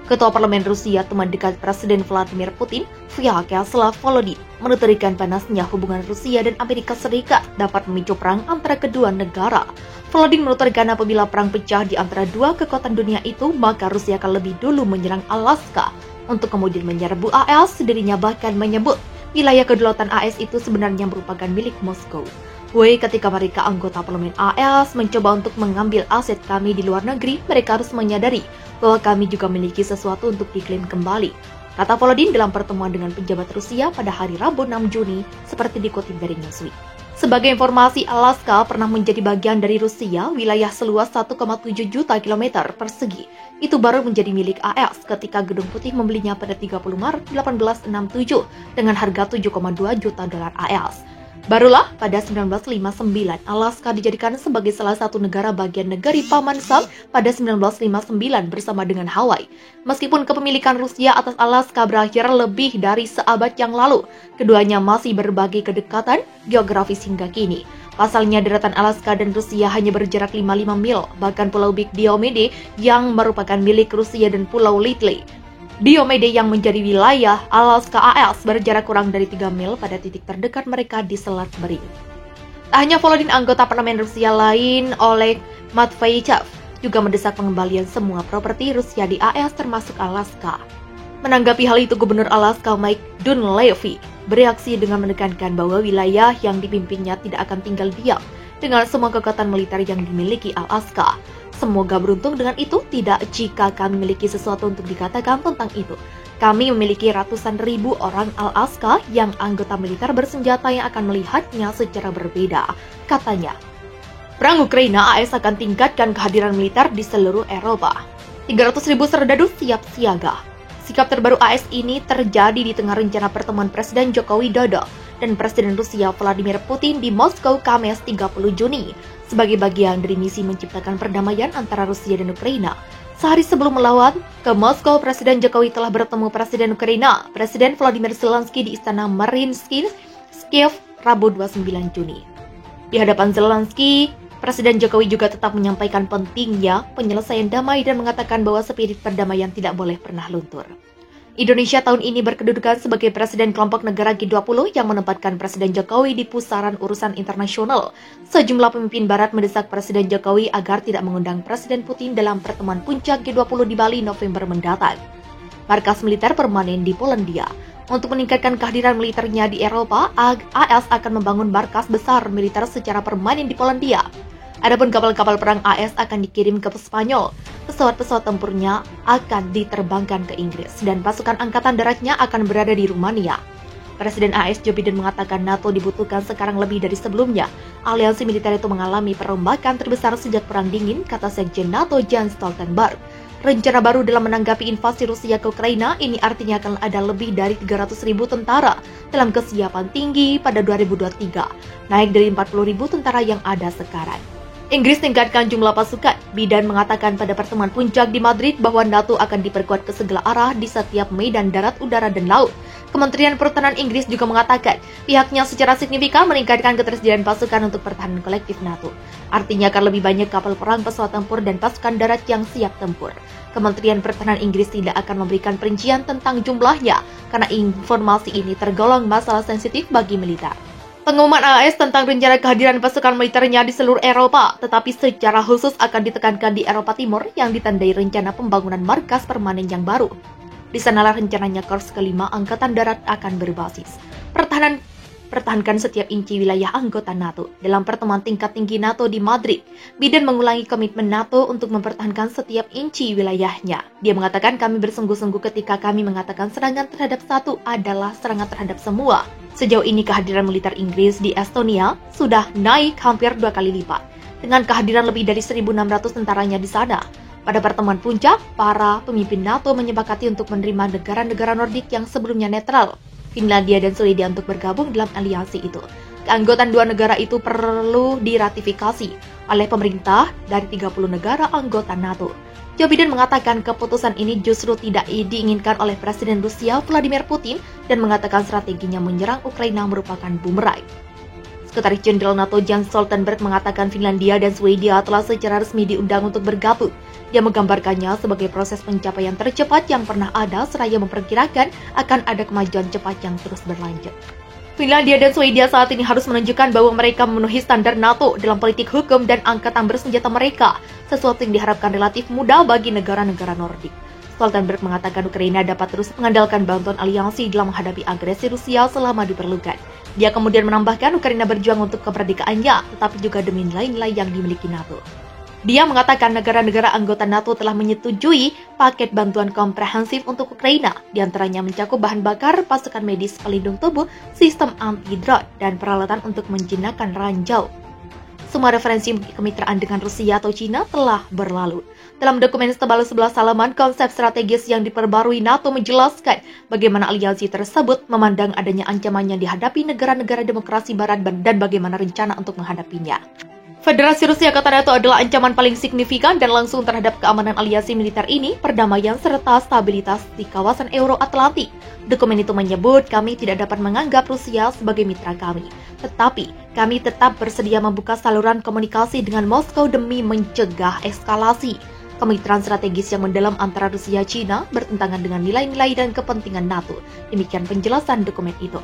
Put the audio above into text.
Ketua Parlemen Rusia, teman dekat Presiden Vladimir Putin, Vyacheslav Volodin, menuturkan panasnya hubungan Rusia dan Amerika Serikat dapat memicu perang antara kedua negara. Volodin menuturkan apabila perang pecah di antara dua kekuatan dunia itu, maka Rusia akan lebih dulu menyerang Alaska untuk kemudian menyerbu AS. Dirinya bahkan menyebut wilayah kedaulatan AS itu sebenarnya merupakan milik Moskow. Ketika mereka anggota parlemen AS mencoba untuk mengambil aset kami di luar negeri, mereka harus menyadari bahwa kami juga memiliki sesuatu untuk diklaim kembali, kata Volodin dalam pertemuan dengan pejabat Rusia pada hari Rabu 6 Juni, seperti dikutip dari Newsweek. Sebagai informasi, Alaska pernah menjadi bagian dari Rusia, wilayah seluas 1,7 juta kilometer persegi. Itu baru menjadi milik AS ketika Gedung Putih membelinya pada 30 Maret 1867 dengan harga 7,2 juta dolar AS. Barulah pada 1959, Alaska dijadikan sebagai salah satu negara bagian negeri Paman Sam pada 1959 bersama dengan Hawaii. Meskipun kepemilikan Rusia atas Alaska berakhir lebih dari seabad yang lalu, keduanya masih berbagi kedekatan geografis hingga kini. Pasalnya, daratan Alaska dan Rusia hanya berjarak 55 mil, bahkan Pulau Big Diomede yang merupakan milik Rusia dan Pulau Little Diomede yang menjadi wilayah Alaska AS berjarak kurang dari 3 mil pada titik terdekat mereka di Selat Bering. Tak hanya Volodin, anggota parlemen Rusia lain, Oleg Matveichev, juga mendesak pengembalian semua properti Rusia di AS termasuk Alaska. Menanggapi hal itu, Gubernur Alaska Mike Dunleavy bereaksi dengan menekankan bahwa wilayah yang dipimpinnya tidak akan tinggal diam dengan semua kekuatan militer yang dimiliki Alaska. Semoga beruntung dengan itu, tidak jika kami memiliki sesuatu untuk dikatakan tentang itu. Kami memiliki ratusan ribu orang Alaska yang anggota militer bersenjata yang akan melihatnya secara berbeda, katanya. Perang Ukraina, AS akan tingkatkan kehadiran militer di seluruh Eropa. 300 ribu serdadu siap siaga. Sikap terbaru AS ini terjadi di tengah rencana pertemuan Presiden Joko Widodo dan Presiden Rusia Vladimir Putin di Moskow Kamis 30 Juni. Sebagai bagian dari misi menciptakan perdamaian antara Rusia dan Ukraina. Sehari sebelum melawan ke Moskow, Presiden Jokowi telah bertemu Presiden Ukraina, Presiden Volodymyr Zelensky di Istana Mariinsky, Kiev, Rabu 29 Juni. Di hadapan Zelensky, Presiden Jokowi juga tetap menyampaikan pentingnya penyelesaian damai dan mengatakan bahwa spirit perdamaian tidak boleh pernah luntur. Indonesia tahun ini berkedudukan sebagai Presiden kelompok negara G20 yang menempatkan Presiden Jokowi di pusaran urusan internasional. Sejumlah pemimpin Barat mendesak Presiden Jokowi agar tidak mengundang Presiden Putin dalam pertemuan puncak G20 di Bali November mendatang. Markas militer permanen di Polandia. Untuk meningkatkan kehadiran militernya di Eropa, AS akan membangun markas besar militer secara permanen di Polandia. Adapun kapal-kapal perang AS akan dikirim ke Spanyol. Pesawat-pesawat tempurnya akan diterbangkan ke Inggris dan pasukan angkatan daratnya akan berada di Rumania. Presiden AS Joe Biden mengatakan NATO dibutuhkan sekarang lebih dari sebelumnya. Aliansi militer itu mengalami perombakan terbesar sejak Perang Dingin, kata Sekjen NATO Jens Stoltenberg. Rencana baru dalam menanggapi invasi Rusia ke Ukraina ini artinya akan ada lebih dari 300.000 tentara dalam kesiapan tinggi pada 2023, naik dari 40.000 tentara yang ada sekarang. Inggris tingkatkan jumlah pasukan. Biden mengatakan pada pertemuan puncak di Madrid bahwa NATO akan diperkuat ke segala arah di setiap medan darat, udara, dan laut. Kementerian Pertahanan Inggris juga mengatakan pihaknya secara signifikan meningkatkan ketersediaan pasukan untuk pertahanan kolektif NATO. Artinya akan lebih banyak kapal perang, pesawat tempur, dan pasukan darat yang siap tempur. Kementerian Pertahanan Inggris tidak akan memberikan perincian tentang jumlahnya karena informasi ini tergolong masalah sensitif bagi militer. Pengumuman AS tentang rencana kehadiran pasukan militernya di seluruh Eropa, tetapi secara khusus akan ditekankan di Eropa Timur yang ditandai rencana pembangunan markas permanen yang baru. Di sanalah rencananya Korps kelima Angkatan Darat akan berbasis. Pertahankan setiap inci wilayah anggota NATO. Dalam pertemuan tingkat tinggi NATO di Madrid, Biden mengulangi komitmen NATO untuk mempertahankan setiap inci wilayahnya. Dia mengatakan kami bersungguh-sungguh ketika kami mengatakan serangan terhadap satu adalah serangan terhadap semua. Sejauh ini kehadiran militer Inggris di Estonia sudah naik hampir 2 kali lipat, dengan kehadiran lebih dari 1.600 tentaranya di sana. Pada pertemuan puncak, para pemimpin NATO menyepakati untuk menerima negara-negara Nordik yang sebelumnya netral, Finlandia dan Swedia, untuk bergabung dalam aliansi itu. Keanggotaan dua negara itu perlu diratifikasi oleh pemerintah dari 30 negara anggota NATO. Joe Biden mengatakan keputusan ini justru tidak diinginkan oleh Presiden Rusia Vladimir Putin dan mengatakan strateginya menyerang Ukraina merupakan bumerang. Sekretaris Jenderal NATO Jens Stoltenberg mengatakan Finlandia dan Swedia telah secara resmi diundang untuk bergabung Dia menggambarkannya sebagai proses pencapaian tercepat yang pernah ada seraya memperkirakan akan ada kemajuan cepat yang terus berlanjut. Finlandia dan Swedia saat ini harus menunjukkan bahwa mereka memenuhi standar NATO dalam politik hukum dan angkatan bersenjata mereka, sesuatu yang diharapkan relatif mudah bagi negara-negara Nordik. Stoltenberg mengatakan Ukraina dapat terus mengandalkan bantuan aliansi dalam menghadapi agresi Rusia selama diperlukan. Dia kemudian menambahkan Ukraina berjuang untuk kemerdekaannya, tetapi juga demi nilai-nilai yang dimiliki NATO. Dia mengatakan negara-negara anggota NATO telah menyetujui paket bantuan komprehensif untuk Ukraina, diantaranya mencakup bahan bakar, pasukan medis pelindung tubuh, sistem anti-drone, dan peralatan untuk menjinakkan ranjau. Semua referensi kemitraan dengan Rusia atau China telah berlalu. Dalam dokumen setebal 11 halaman, konsep strategis yang diperbarui NATO menjelaskan bagaimana aliansi tersebut memandang adanya ancaman yang dihadapi negara-negara demokrasi barat dan bagaimana rencana untuk menghadapinya. Federasi Rusia kata NATO adalah ancaman paling signifikan dan langsung terhadap keamanan aliansi militer ini, perdamaian serta stabilitas di kawasan Euro-Atlantik. Dokumen itu menyebut kami tidak dapat menganggap Rusia sebagai mitra kami, tetapi kami tetap bersedia membuka saluran komunikasi dengan Moskow demi mencegah eskalasi. Kemitraan strategis yang mendalam antara Rusia dan China bertentangan dengan nilai-nilai dan kepentingan NATO. Demikian penjelasan dokumen itu.